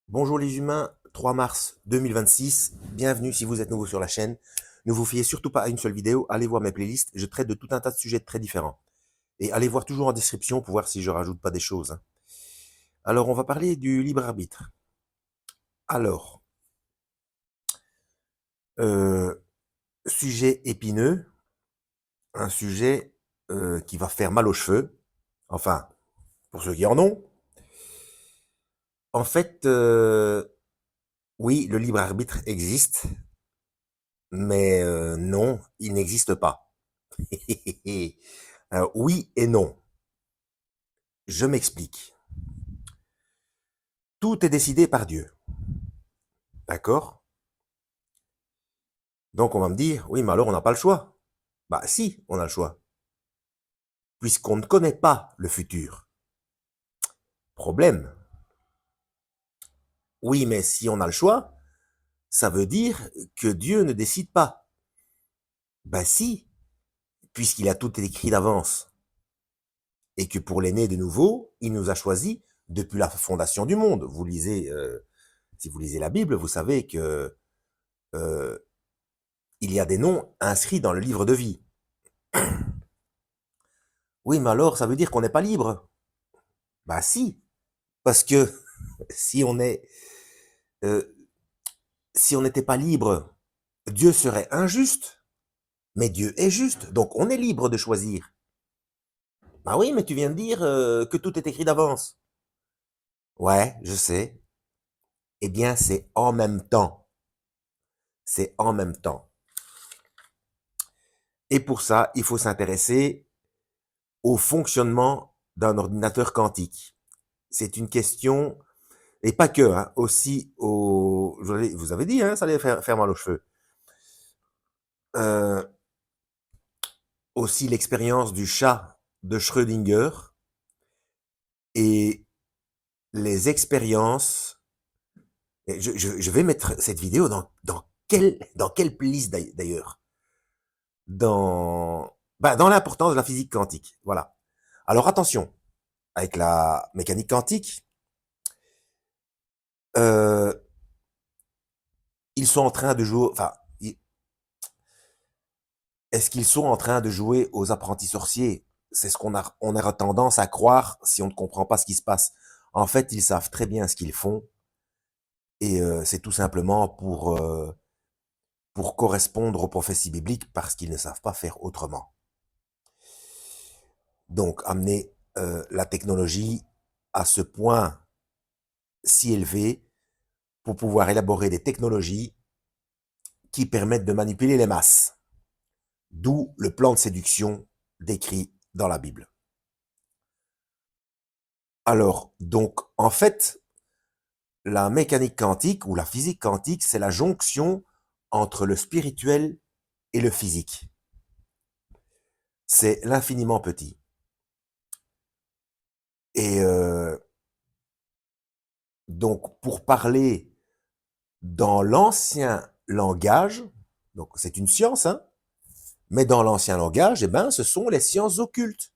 Bonjour les humains, 3 mars 2026, bienvenue si vous êtes nouveau sur la chaîne. Ne vous fiez surtout pas à une seule vidéo, allez voir mes playlists, je traite de tout un tas de sujets très différents. Et allez voir toujours en description pour voir si je rajoute pas des choses, hein. Alors on va parler du libre arbitre. Alors, euh, sujet épineux, un sujet qui va faire mal aux cheveux, enfin, pour ceux qui en ont. En fait, oui, le libre arbitre existe, mais non, il n'existe pas. Oui et non. Je m'explique. Tout est décidé par Dieu. D'accord? Donc on va me dire, oui, mais alors on n'a pas le choix. Bah si, on a le choix. Puisqu'on ne connaît pas le futur. Problème. Oui, mais si on a le choix, ça veut dire que Dieu ne décide pas. Bah si, puisqu'il a tout écrit d'avance. Et que pour l'aîné de nouveau, il nous a choisis depuis la fondation du monde. Vous lisez, si vous lisez la Bible, vous savez que euh, il y a des noms inscrits dans le livre de vie. Oui, mais alors ça veut dire qu'on n'est pas libre. Bah si, parce que si on est, euh, si on n'était pas libre, Dieu serait injuste. Mais Dieu est juste, donc on est libre de choisir. Bah oui, mais tu viens de dire que tout est écrit d'avance. Ouais, je sais. Eh bien, c'est en même temps. C'est en même temps. Et pour ça, il faut s'intéresser au fonctionnement d'un ordinateur quantique. C'est une question, et pas que, hein, aussi au... Vous avez dit, hein, ça allait faire mal aux cheveux. Euh, Aussi l'expérience du chat de Schrödinger et les expériences. Je vais mettre cette vidéo dans quelle playlist d'ailleurs? Dans l'importance de la physique quantique. Voilà. Alors attention, avec la mécanique quantique, euh, ils sont en train de jouer. Enfin, est-ce qu'ils sont en train de jouer aux apprentis sorciers? C'est ce on a tendance à croire si on ne comprend pas ce qui se passe. En fait, ils savent très bien ce qu'ils font et c'est tout simplement pour correspondre aux prophéties bibliques parce qu'ils ne savent pas faire autrement. Donc, amener la technologie à ce point si élevé pour pouvoir élaborer des technologies qui permettent de manipuler les masses. D'où le plan de séduction décrit dans la Bible. Alors, donc, en fait, la mécanique quantique ou la physique quantique, c'est la jonction entre le spirituel et le physique. C'est l'infiniment petit. Et donc, pour parler dans l'ancien langage, donc c'est une science, hein, mais dans l'ancien langage, eh ben, ce sont les sciences occultes.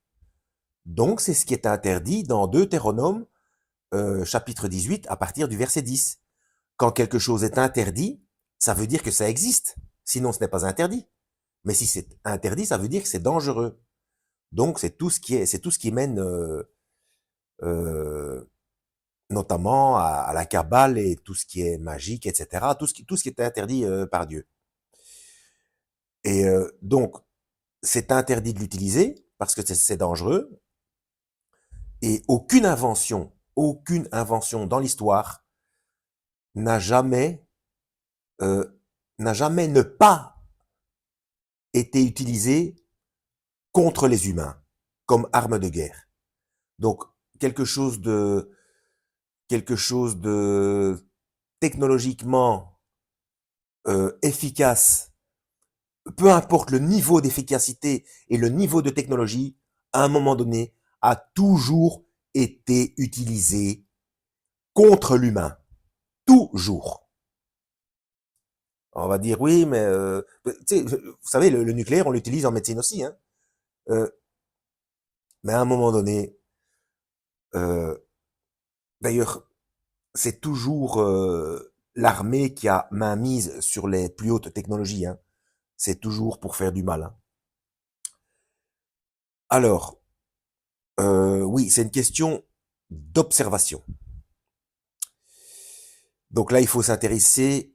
Donc, c'est ce qui est interdit dans Deutéronome, chapitre 18, à partir du verset 10. Quand quelque chose est interdit, ça veut dire que ça existe. Sinon, ce n'est pas interdit. Mais si c'est interdit, ça veut dire que c'est dangereux. Donc, c'est tout ce qui mène, euh, notamment à la cabale et tout ce qui est magique, etc. Tout ce qui est interdit par Dieu. Et donc, c'est interdit de l'utiliser parce que c'est dangereux. Et aucune invention dans l'histoire n'a jamais, euh, n'a jamais ne pas été utilisée contre les humains comme arme de guerre. Donc quelque chose de quelque chose de technologiquement efficace, peu importe le niveau d'efficacité et le niveau de technologie, à un moment donné, a toujours été utilisé contre l'humain. Toujours. On va dire oui, mais vous savez, le nucléaire, on l'utilise en médecine aussi, hein. Euh, mais à un moment donné, euh, d'ailleurs, c'est toujours l'armée qui a main mise sur les plus hautes technologies, hein. C'est toujours pour faire du mal, hein. Alors, oui, c'est une question d'observation. Donc là, il faut s'intéresser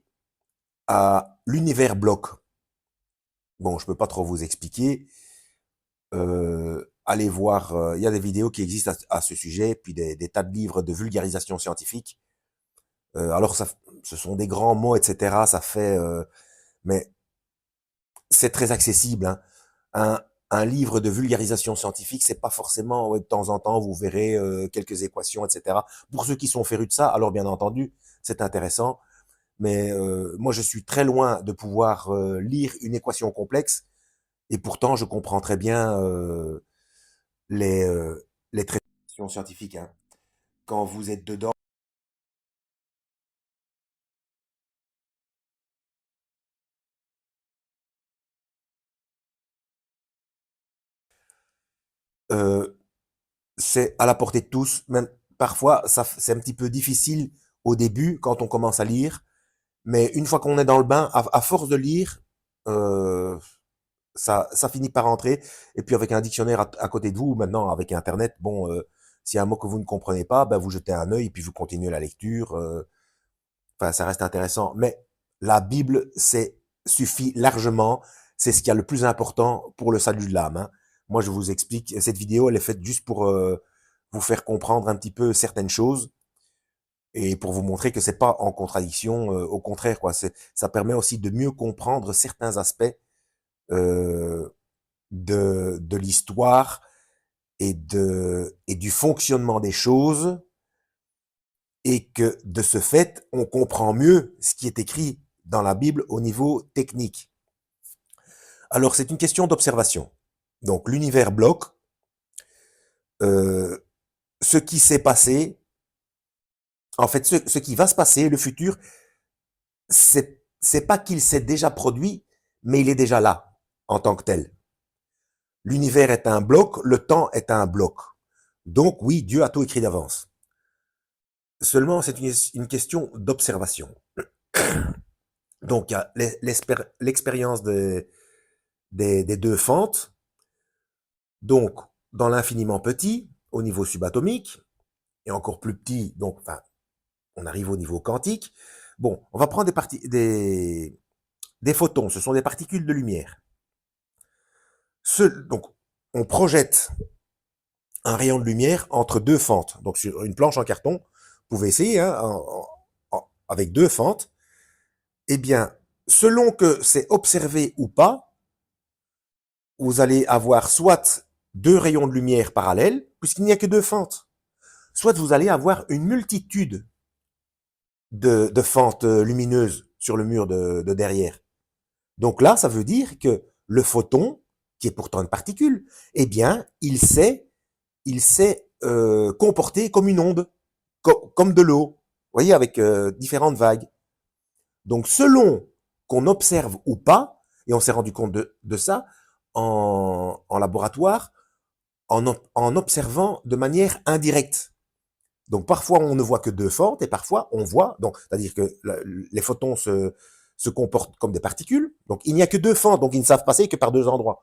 à l'univers bloc. Bon, je peux pas trop vous expliquer. Allez voir, il y a des vidéos qui existent à ce sujet, puis des tas de livres de vulgarisation scientifique. Alors, ce sont des grands mots, etc. Ça fait, mais c'est très accessible, hein. Un, un livre de vulgarisation scientifique, c'est pas forcément, ouais, de temps en temps, vous verrez quelques équations, etc. Pour ceux qui sont férus de ça, alors bien entendu, c'est intéressant. Mais moi, je suis très loin de pouvoir lire une équation complexe, et pourtant, je comprends très bien les, euh, les traitations scientifiques, hein. Quand vous êtes dedans, euh, c'est à la portée de tous. Même parfois, c'est un petit peu difficile au début quand on commence à lire, mais une fois qu'on est dans le bain, à force de lire, euh, ça finit par rentrer. Et puis avec un dictionnaire à côté de vous, maintenant avec Internet, bon, s'il y a un mot que vous ne comprenez pas, ben vous jetez un œil et puis vous continuez la lecture. Enfin, ça reste intéressant. Mais la Bible, c'est suffit largement. C'est ce qui a le plus important pour le salut de l'âme, hein. Moi, je vous explique. Cette vidéo, elle est faite juste pour vous faire comprendre un petit peu certaines choses et pour vous montrer que c'est pas en contradiction. Au contraire, quoi. Ça permet aussi de mieux comprendre certains aspects euh, de l'histoire et du fonctionnement des choses, et que de ce fait, on comprend mieux ce qui est écrit dans la Bible au niveau technique. Alors, c'est une question d'observation. Donc, l'univers bloque. Euh, ce qui s'est passé, en fait, ce qui va se passer, le futur, c'est pas qu'il s'est déjà produit, mais il est déjà là, en tant que tel. L'univers est un bloc, le temps est un bloc. Donc, oui, Dieu a tout écrit d'avance. Seulement, c'est une question d'observation. Donc, il y a l'expérience des deux fentes. Donc, dans l'infiniment petit, au niveau subatomique, et encore plus petit, donc, enfin, on arrive au niveau quantique. Bon, on va prendre des photons, ce sont des particules de lumière. Donc, on projette un rayon de lumière entre deux fentes. Donc, sur une planche en carton, vous pouvez essayer, hein, avec deux fentes. Eh bien, selon que c'est observé ou pas, vous allez avoir soit deux rayons de lumière parallèles, puisqu'il n'y a que deux fentes, soit vous allez avoir une multitude de fentes lumineuses sur le mur de derrière. Donc là, ça veut dire que le photon, qui est pourtant une particule, eh bien, il s'est comporté comme une onde, comme de l'eau, vous voyez, avec différentes vagues. Donc, selon qu'on observe ou pas, et on s'est rendu compte de ça en laboratoire, en observant de manière indirecte. Donc parfois on ne voit que deux fentes et parfois on voit, donc c'est-à-dire que les photons se comportent comme des particules, donc il n'y a que deux fentes, donc ils ne savent passer que par deux endroits.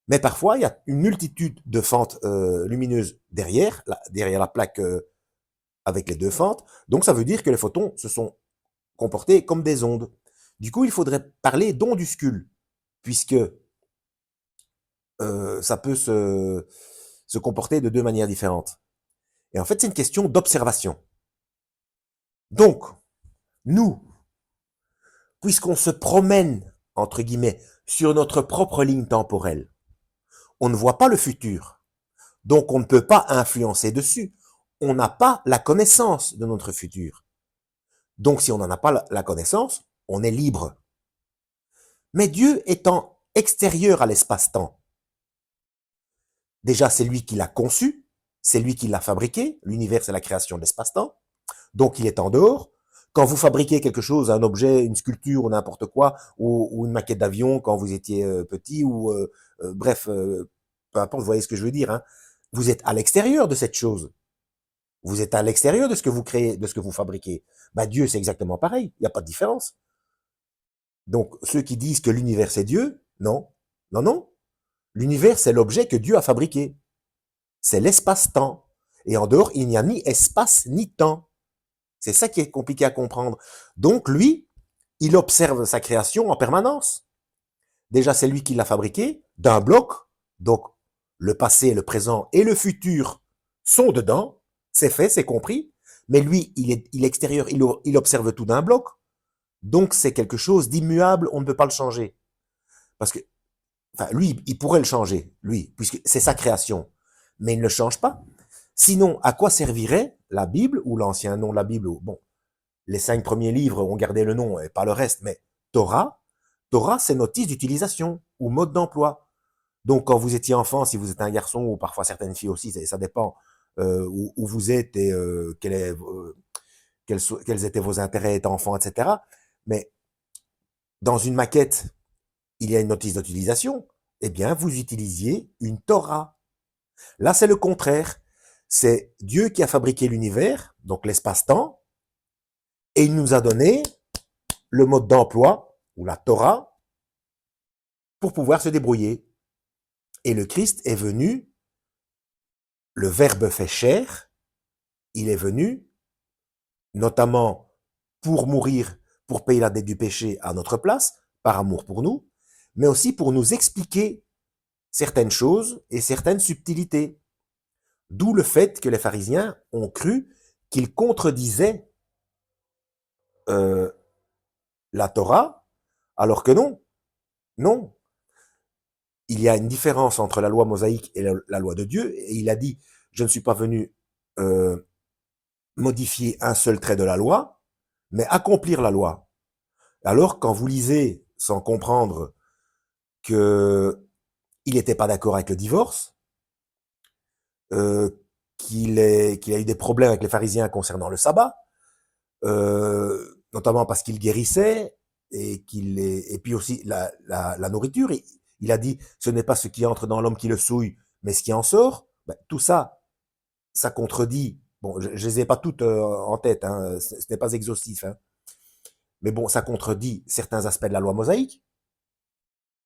Mais parfois il y a une multitude de fentes lumineuses derrière la plaque avec les deux fentes, donc ça veut dire que les photons se sont comportés comme des ondes. Du coup il faudrait parler d'onduscules, puisque ça peut se comporter de deux manières différentes. Et en fait c'est une question d'observation. Donc, nous, puisqu'on se promène, entre guillemets, sur notre propre ligne temporelle, on ne voit pas le futur. Donc on ne peut pas influencer dessus. On n'a pas la connaissance de notre futur. Donc si on n'en a pas la connaissance, on est libre. Mais Dieu étant extérieur à l'espace-temps, déjà c'est lui qui l'a conçu, c'est lui qui l'a fabriqué, l'univers c'est la création de l'espace-temps, donc il est en dehors. Quand vous fabriquez quelque chose, un objet, une sculpture ou n'importe quoi, ou une maquette d'avion quand vous étiez petit, ou bref, peu importe, vous voyez ce que je veux dire, hein, vous êtes à l'extérieur de cette chose. Vous êtes à l'extérieur de ce que vous créez, de ce que vous fabriquez. Bah, Dieu, c'est exactement pareil. Il n'y a pas de différence. Donc, ceux qui disent que l'univers, c'est Dieu, non. Non, non. L'univers, c'est l'objet que Dieu a fabriqué. C'est l'espace-temps. Et en dehors, il n'y a ni espace ni temps. C'est ça qui est compliqué à comprendre. Donc, lui, il observe sa création en permanence. Déjà, c'est lui qui l'a fabriqué d'un bloc. Donc, le passé, le présent et le futur sont dedans. C'est fait, c'est compris. Mais lui, il est extérieur, il observe tout d'un bloc. Donc, c'est quelque chose d'immuable, on ne peut pas le changer. Parce que, enfin, lui, il pourrait le changer, lui, puisque c'est sa création. Mais il ne le change pas. Sinon, à quoi servirait la Bible, ou l'ancien nom de la Bible, ou, bon, les 5 premiers livres ont gardé le nom et pas le reste, mais Torah, Torah, c'est notice d'utilisation ou mode d'emploi. Donc, quand vous étiez enfant, si vous êtes un garçon, ou parfois certaines filles aussi, ça dépend où vous êtes et quels étaient vos intérêts étant enfant, etc. Mais dans une maquette, il y a une notice d'utilisation. Eh bien, vous utilisiez une Torah. Là, c'est le contraire. C'est Dieu qui a fabriqué l'univers, donc l'espace-temps, et il nous a donné le mode d'emploi, ou la Torah, pour pouvoir se débrouiller. Et le Christ est venu, le Verbe fait chair, il est venu, notamment pour mourir, pour payer la dette du péché à notre place, par amour pour nous, mais aussi pour nous expliquer certaines choses et certaines subtilités. D'où le fait que les pharisiens ont cru qu'il contredisait euh, la Torah, alors que non, non. Il y a une différence entre la loi mosaïque et la loi de Dieu, et il a dit, je ne suis pas venu modifier un seul trait de la loi, mais accomplir la loi. Alors, quand vous lisez sans comprendre que il n'était pas d'accord avec le divorce, euh, qu'il a eu des problèmes avec les pharisiens concernant le sabbat, notamment parce qu'il guérissait et puis aussi la nourriture. Il a dit, ce n'est pas ce qui entre dans l'homme qui le souille, mais ce qui en sort. Ben, tout ça, ça contredit. Bon, je les ai pas toutes en tête, hein, ce n'est pas exhaustif, hein. Mais bon, ça contredit certains aspects de la loi mosaïque.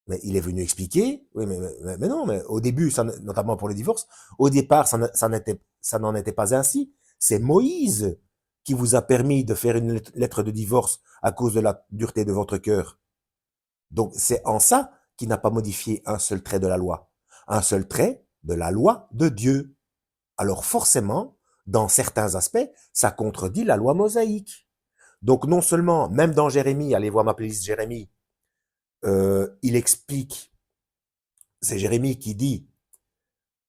Mais il est venu expliquer, oui, mais non, mais au début, ça, notamment pour le divorce, au départ, ça n'en était pas ainsi. C'est Moïse qui vous a permis de faire une lettre de divorce à cause de la dureté de votre cœur. Donc, c'est en ça qu'il n'a pas modifié un seul trait de la loi. Un seul trait de la loi de Dieu. Alors, forcément, dans certains aspects, ça contredit la loi mosaïque. Donc, non seulement, même dans Jérémie, allez voir ma playlist Jérémie, il explique, c'est Jérémie qui dit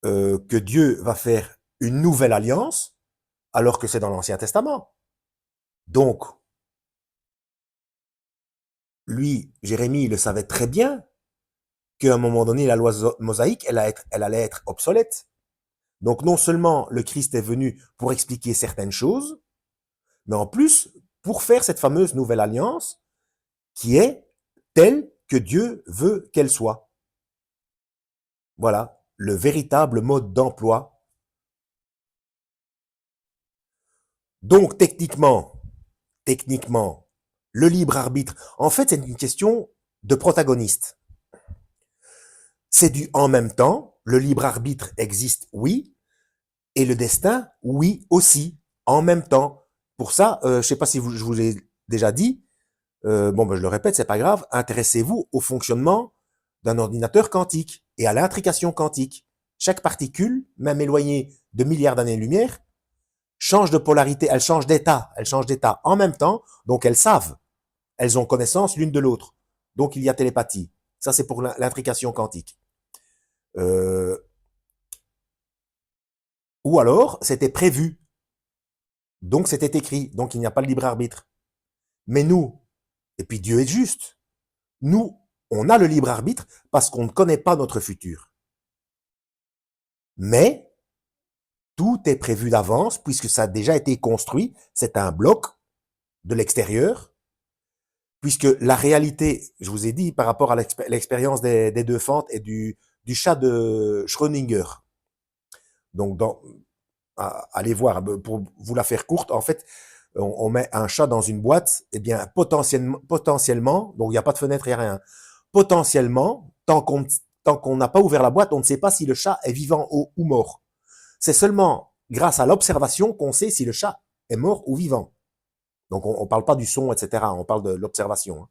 que Dieu va faire une nouvelle alliance, alors que c'est dans l'Ancien Testament. Donc, lui, Jérémie, il le savait très bien qu'à un moment donné, la loi mosaïque, elle allait être obsolète. Donc, non seulement le Christ est venu pour expliquer certaines choses, mais en plus, pour faire cette fameuse nouvelle alliance qui est telle que Dieu veut qu'elle soit. Voilà, le véritable mode d'emploi. Donc, techniquement, le libre arbitre, en fait, c'est une question de protagoniste. C'est du en même temps, le libre arbitre existe, oui, et le destin, oui, aussi, en même temps. Pour ça, je sais pas si je vous l'ai déjà dit, bon, ben, je le répète, c'est pas grave, intéressez-vous au fonctionnement d'un ordinateur quantique et à l'intrication quantique. Chaque particule, même éloignée de milliards d'années-lumière, change de polarité, elles changent d'état en même temps, donc elles savent, elles ont connaissance l'une de l'autre. Donc il y a télépathie. Ça, c'est pour l'intrication quantique. Euh, ou alors, c'était prévu. Donc c'était écrit. Donc il n'y a pas le libre arbitre. Mais nous, et puis Dieu est juste, nous, on a le libre arbitre parce qu'on ne connaît pas notre futur. Mais tout est prévu d'avance puisque ça a déjà été construit. C'est un bloc de l'extérieur. Puisque la réalité, je vous ai dit par rapport à l'expérience des deux fentes et du chat de Schrödinger. Donc, allez voir, pour vous la faire courte, en fait, on met un chat dans une boîte, eh bien, potentiellement, donc il n'y a pas de fenêtre, il n'y a rien. Potentiellement, tant qu'on n'a pas ouvert la boîte, on ne sait pas si le chat est vivant ou mort. C'est seulement grâce à l'observation qu'on sait si le chat est mort ou vivant. Donc, on ne parle pas du son, etc. On parle de l'observation. Hein.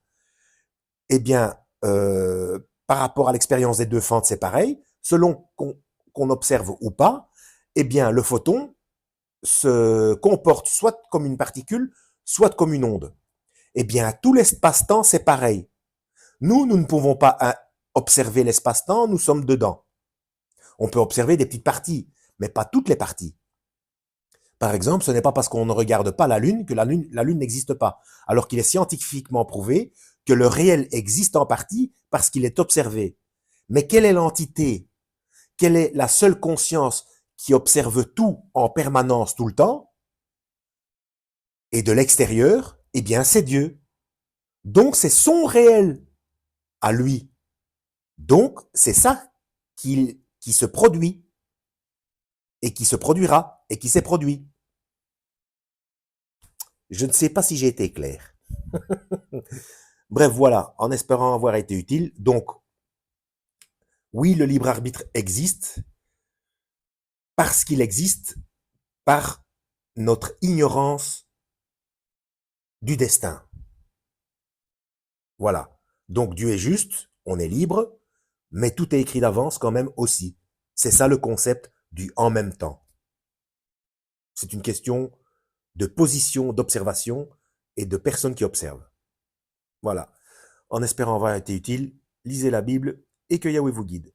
Eh bien, par rapport à l'expérience des deux fentes, c'est pareil. Selon qu'on observe ou pas, eh bien, le photon se comporte soit comme une particule, soit comme une onde. Eh bien, tout l'espace-temps, c'est pareil. Nous ne pouvons pas observer l'espace-temps, nous sommes dedans. On peut observer des petites parties, mais pas toutes les parties. Par exemple, ce n'est pas parce qu'on ne regarde pas la Lune que la Lune n'existe pas, alors qu'il est scientifiquement prouvé que le réel existe en partie parce qu'il est observé. Mais quelle est l'entité? Quelle est la seule conscience qui observe tout en permanence tout le temps? Et de l'extérieur, eh bien, c'est Dieu. Donc, c'est son réel à lui. Donc, c'est ça qui se produit et qui se produira et qui s'est produit. Je ne sais pas si j'ai été clair. Bref, voilà, en espérant avoir été utile. Donc, oui, le libre arbitre existe parce qu'il existe par notre ignorance du destin. Voilà. Donc, Dieu est juste, on est libre, mais tout est écrit d'avance quand même aussi. C'est ça le concept du en même temps. C'est une question de position, d'observation et de personnes qui observent. Voilà. En espérant avoir été utile, lisez la Bible et que Yahweh vous guide.